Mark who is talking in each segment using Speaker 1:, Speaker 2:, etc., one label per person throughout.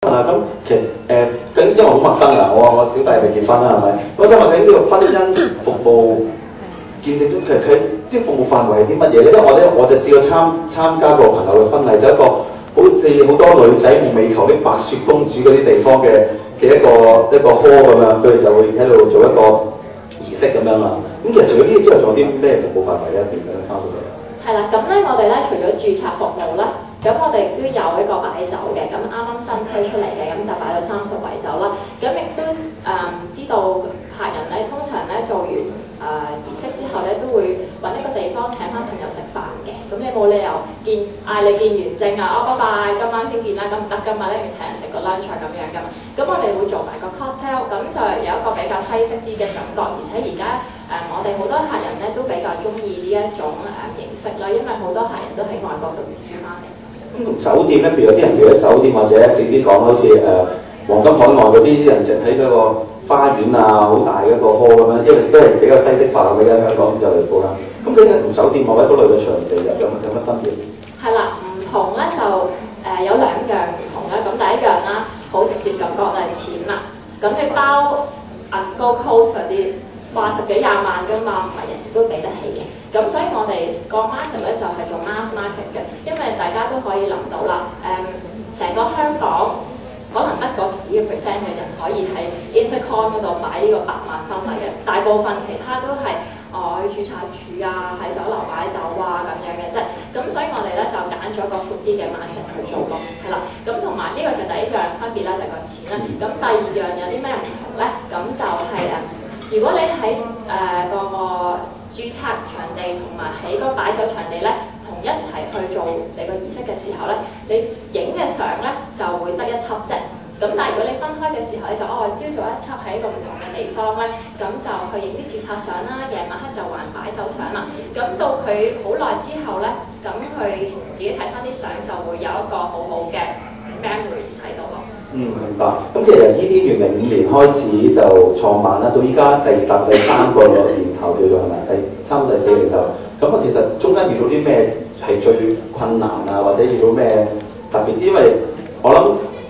Speaker 1: 咁其實因為好陌生啊，我小弟未結婚啦，係咪？咁今日喺呢個婚姻服務見證中，其實佢啲服務範圍係啲乜嘢咧？因為我就試過參加過朋友嘅婚禮，就一個好似好多女仔夢寐求的白雪公主嗰啲地方嘅一個 hall 咁樣，佢哋就會喺度做一個儀式咁樣啦。咁其實除咗呢啲之外，仲有啲咩服務範圍咧？邊嘅包括嚟？
Speaker 2: 係啦，咁咧我哋咧除咗註冊服務啦，咁我哋都有一個擺酒嘅，咁啱啱新推出嚟嘅，咁就擺咗30圍酒啦。咁亦都知道客人咧，通常咧做完儀式之後咧，都會揾一個地方請翻朋友食飯嘅。咁你冇理由嗌你見完證啊，拜拜，今晚先見啦，咁唔得，今日咧要請人食個 lunch 咁樣噶嘛。咁我哋會做埋個 cocktail，咁就有一個比較西式啲嘅感覺，而且而家我哋好多客人咧都比較中意呢一種形式啦，因為好多客人都喺外國讀完書翻嚟。
Speaker 1: 咁同酒店咧，譬如有啲人住喺酒店，或者直啲講好似黃金海岸嗰啲人直喺嗰個花園啊，好大嘅一個 hall 咁樣，因為都係比較西式化，比較香港就嚟報啦。咁呢同酒店某一嗰類嘅場地有乜分別？係
Speaker 2: 啦，唔同咧就有2樣唔同啦。咁第一樣啦，好直接感覺就係錢啦。咁你包Gold Coast嗰啲話10幾20萬㗎嘛，唔係人人都俾得起嘅。咁所以我哋個 market 咧就係做 mass market 嘅，因為大家都可以諗到啦。成個香港可能得個幾個 percent 嘅人可以喺 Intercon 嗰度擺呢個100萬婚禮嘅，大部分其他都係去註冊處啊，喺酒樓擺酒啊咁樣嘅啫。咁所以我哋咧就揀咗個闊啲嘅 market 去做咯，係啦。咁同埋呢個就第一樣分別啦，就係個錢啦。咁第二樣有啲咩唔同咧？咁就係如果你喺個註冊場地同埋喺個擺酒場地咧，同一齊去做你個儀式嘅時候咧，你影嘅相咧就會得1輯啫。咁但係如果你分開嘅時候，你就朝早1輯喺一個唔同嘅地方咧，咁就去影啲註冊相啦，夜晚黑就還擺酒相啦。咁到佢好耐之後咧，咁佢自己睇翻啲相就會有一個好好嘅 memories 喺度咯。
Speaker 1: 明白。咁其實由2005年開始就創辦啦，到依家第3個年頭叫做係咪？差唔多第4年頭。咁其實中間遇到啲咩係最困難啊，或者遇到咩特別？因為我諗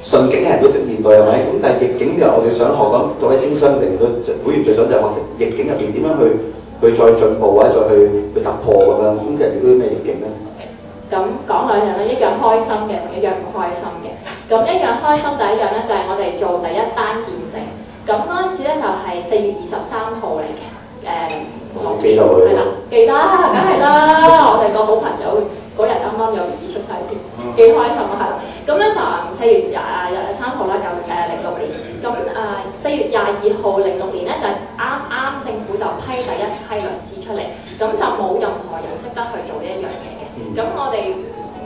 Speaker 1: 順境嘅人都識面對係咪？咁但係逆境嘅我哋想學咁，各位青商成員都會員最想就係學成逆境入邊點樣去再進步或者再去突破咁樣。咁其實遇到啲咩逆境咧？
Speaker 2: 咁講2樣啦，一樣開心嘅同一樣唔開心嘅。咁一樣開心第一樣咧就係我哋做第一單見證。咁嗰陣時咧就係4月23號嚟嘅。
Speaker 1: 我記得佢。係
Speaker 2: 啦，記得，梗係啦。我哋個好朋友嗰日啱啱有 BB 出世添，幾開心啊，係啦。咁咧就4月23號啦，就06年。咁4月22號06年咧就啱政府就批第一批律師出嚟，咁就冇任何人識得去做呢一樣嘢嘅。咁我哋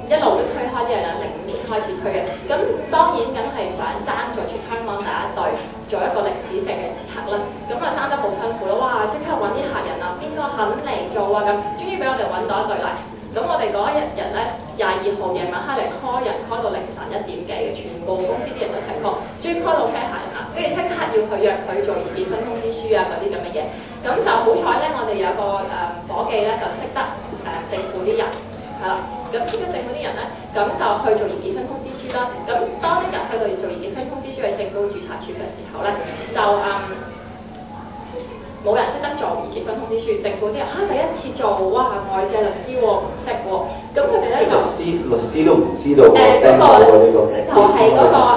Speaker 2: 一路都推開呢樣嘢，05年開始推嘅。咁當然梗係想爭咗全香港第一隊，做一個歷史性嘅時刻啦。咁爭得好辛苦咯，哇！即刻揾啲客人啊，邊個肯嚟做啊？咁終於俾我哋揾到一隊嚟。咁我哋嗰一日咧，22號夜晚黑嚟 call 人 call 到凌晨1點幾嘅，全部公司啲人都一齊 call，終於 call 到批客人啦，跟住即刻要去約佢做結婚通知書啊嗰啲咁嘅嘢。咁就好彩咧，我哋有個夥計咧就識得政府啲人，係啦。咁識得政府啲人咧，咁就去做結婚通知書啦。咁當一日去到做結婚通知書喺政府註冊處嘅時候咧，就冇人識得做結婚通知書，政府啲人第一次做，哇！外籍律師喎，唔識喎，咁佢哋咧就
Speaker 1: 律師都唔知道呢個，
Speaker 2: 直頭係嗰個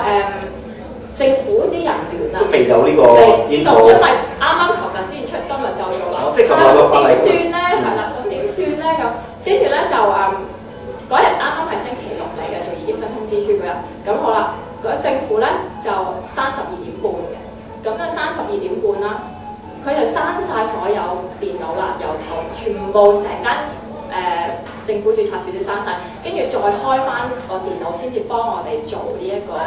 Speaker 2: 政府啲人員啊，
Speaker 1: 都未有呢個，
Speaker 2: 未知道，因為啱啱琴日先出，今日就做啦。
Speaker 1: 即係琴日個法例
Speaker 2: 點算咧？係啦，咁點算咧？咁跟住咧就嗰日啱啱係星期6嚟嘅，做結婚通知書嗰日。咁好啦，嗰政府咧就32點半嘅，咁咧32點半啦。佢就刪晒所有電腦啦，由頭全部成間政府註冊處都刪晒，跟住再開翻個電腦先至幫我哋做呢一個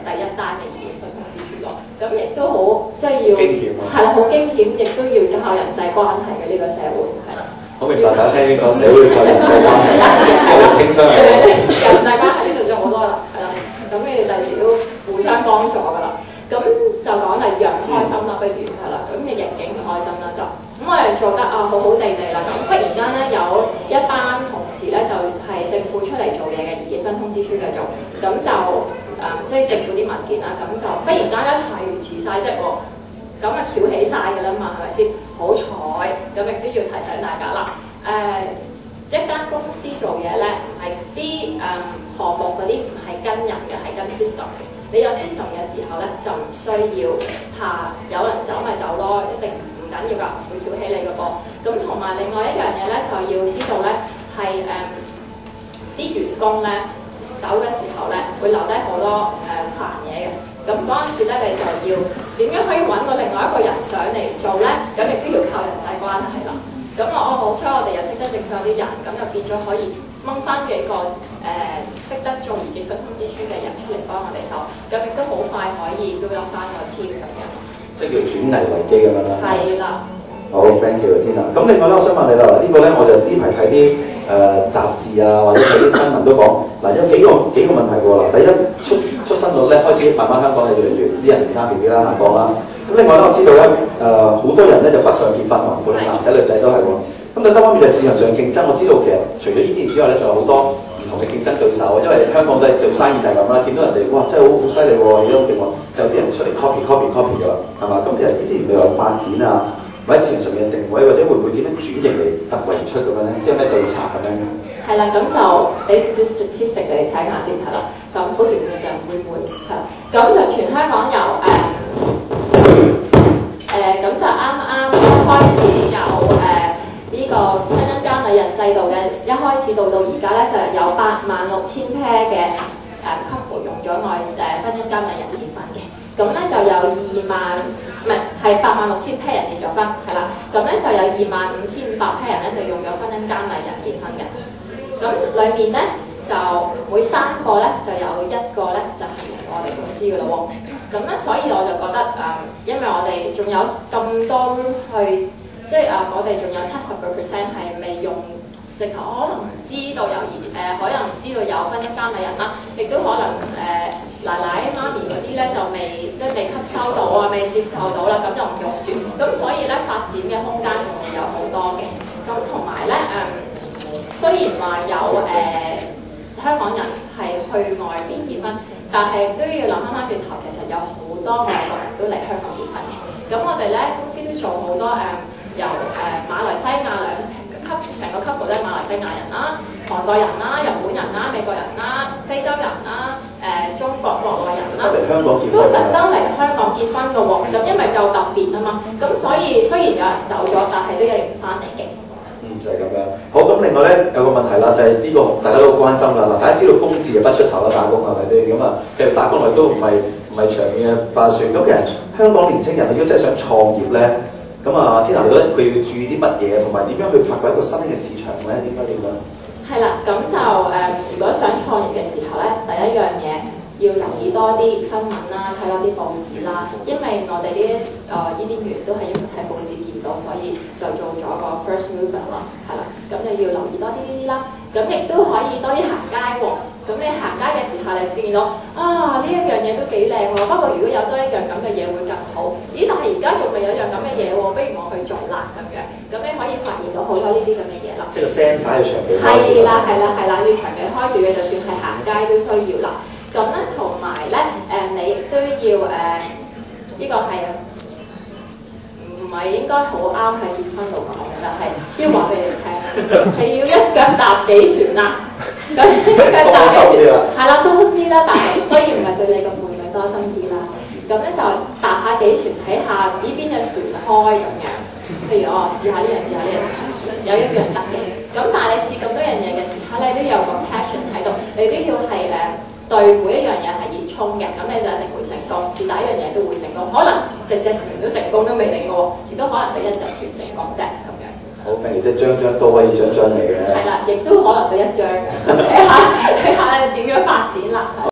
Speaker 2: 第一單嘅結婚通知書咯。咁亦都好即係要係啦，好驚險，亦都要靠人際關係嘅呢個社會係啦。
Speaker 1: 好明白，大家聽呢個社會靠人際關係，青商嚟嘅。
Speaker 2: 人際關係呢度咗好多啦，係啦。咁你哋第時都互相幫助㗎啦。咁就講例讓開心啦，不如係啦，咁嘅逆境唔開心啦就，咁我哋做得好好地啦，咁忽然間咧有一班同事咧就係政府出嚟做嘢嘅，結婚通知書嘅做，咁就即係政府啲文件啦，咁就忽然間一齊辭晒職喎，咁啊翹起晒㗎啦嘛，係咪先？好彩，咁亦都要提醒大家啦。一間公司做嘢咧，唔係啲項目嗰啲唔係跟人嘅，係跟 system 嘅。你有 system 嘅時候咧，就唔需要怕有人走咪走咯，一定唔緊要㗎，唔會翹起你個波。咁同埋另外一樣嘢咧，就要知道咧係啲員工咧走嘅時候咧，會留低好多煩嘢嘅。咁嗰陣時咧，你就要點樣可以揾到另外一個人上嚟做咧？咁亦都要靠人際關係啦。咁我好彩，我哋又識得認佢有啲人，咁又變咗可以掹翻幾個識得做而結婚通知書嘅人出嚟幫我哋手，咁亦都好快可以 build up翻個 team 咁樣。即係叫轉危為機咁樣啦。係啦。
Speaker 1: 好 ，thank you 天啊！咁另外咧，我想問你啦，呢個咧我就呢排睇啲雜誌啊，或者睇啲新聞都講，嗱有幾個問題喎啦。第一出生率咧開始慢慢香港係越嚟越啲人唔生 B B 啦，下降啦。咁另外咧，我知道咧好多人咧就北上結婚喎，無論男仔女仔都係喎。咁另一方面就市場上競爭，我知道其實除咗呢啲之外咧，仲有好多唔同嘅競爭對手。因為香港都係做生意就係咁啦，見到人哋哇真係好犀利喎，而家好勁喎，就有啲人出嚟 copy 㗎啦，係嘛？咁其實呢啲未來發展啊，或者市場上面嘅定位，或者會唔會點樣轉型嚟突圍而出咁樣咧？即係咩對策咁樣？
Speaker 2: 係啦，咁就俾少少 statistic 你睇下先，係啦。咁好短嘅就會係啦。咁就全香港由咁就啱啱開始有呢個婚姻監禮人制度嘅，一開始到而家咧就有86000 pair 嘅couple 用咗婚姻監禮人結婚嘅，咁咧就有86000 pair 人結咗婚，係啦，咁咧就有25500 pair 人咧就用咗婚姻監禮人結婚嘅，咁裏面咧就每3個咧就有1個咧就係我哋公司嘅咯喎。咁咧，所以我就覺得因為我哋仲有咁多去，即係我哋仲有70% 係未用，直頭可能唔知道有可能唔知道有婚姻監禮人啦，亦都可能奶奶媽咪嗰啲咧就未吸收到啊，未接受到啦，咁就唔用住。咁所以咧發展嘅空間仲會有好多嘅。咁同埋咧雖然話有香港人係去外邊結婚，但係都要諗翻轉頭，其實有好多外國人都嚟香港結婚嘅。咁我哋咧公司都做好多由馬來西亞成個 couple 都係馬來西亞人啦、韓國人啦、日本人啦、美國人啦、非洲人啦、中國國內人啦，都特登嚟香港結婚嘅喎。咁因為夠特別啊嘛，咁所以雖然有人走咗，但係都有人翻嚟嘅。
Speaker 1: 就係咁樣。好，咁另外咧有個問題啦，就係呢個大家都好關心啦。嗱，大家知道工字就不出頭啦，打工係咪先？咁啊，其實打工嚟都唔係長遠嘅化算。咁其實香港年青人如果真係想創業咧，咁啊，天娜你覺得佢要注意啲乜嘢，同埋點樣去發掘一個新嘅市場咧？點樣？
Speaker 2: 係啦，咁就如果想創業嘅時候咧，第一樣嘢要留意多啲新聞啦，睇多啲報紙啦，因為我哋呢啲員都係因為睇報紙見到，所以就做咗個 first mover 啦，係啦，咁你要留意多啲呢啲啦，咁亦都可以多啲行街喎。咁你行街嘅時候，你見到呢一樣嘢都幾靚喎，不過如果有多一樣咁嘅嘢會更好。咦？但係而家仲未有一樣咁嘅嘢喎，不如我去做啦咁樣。咁你可以發現到好多呢啲咁嘅嘢啦。
Speaker 1: 即係個 sense 要長期開。
Speaker 2: 係啦，要長期開住嘅，就算係行街都需要啦。咁咧，同埋咧，你亦都要呢個係唔係應該好啱喺結婚度講嘅？但係要話俾你聽，係要一腳踏幾船啦。咁一腳踏幾船，係啦，多心啲啦。但係當然唔係對你個伴侶多心啲啦。咁咧就踏下幾船，睇下呢邊嘅船開咁樣。譬如我試下呢樣，試下呢樣，有一樣得嘅。咁但係你試咁多樣嘢嘅時候咧，都有個 passion 喺度，你都要係對每一樣嘢係熱衷嘅，咁你就一定會成功。是但一樣嘢都會成功，可能隻船都成功都未定嘅喎，亦都可能對一隻船成功啫咁樣。
Speaker 1: 好，譬如即係張張都可以獎嚟嘅。
Speaker 2: 係啦，亦都可能對一張，睇下點樣發展啦。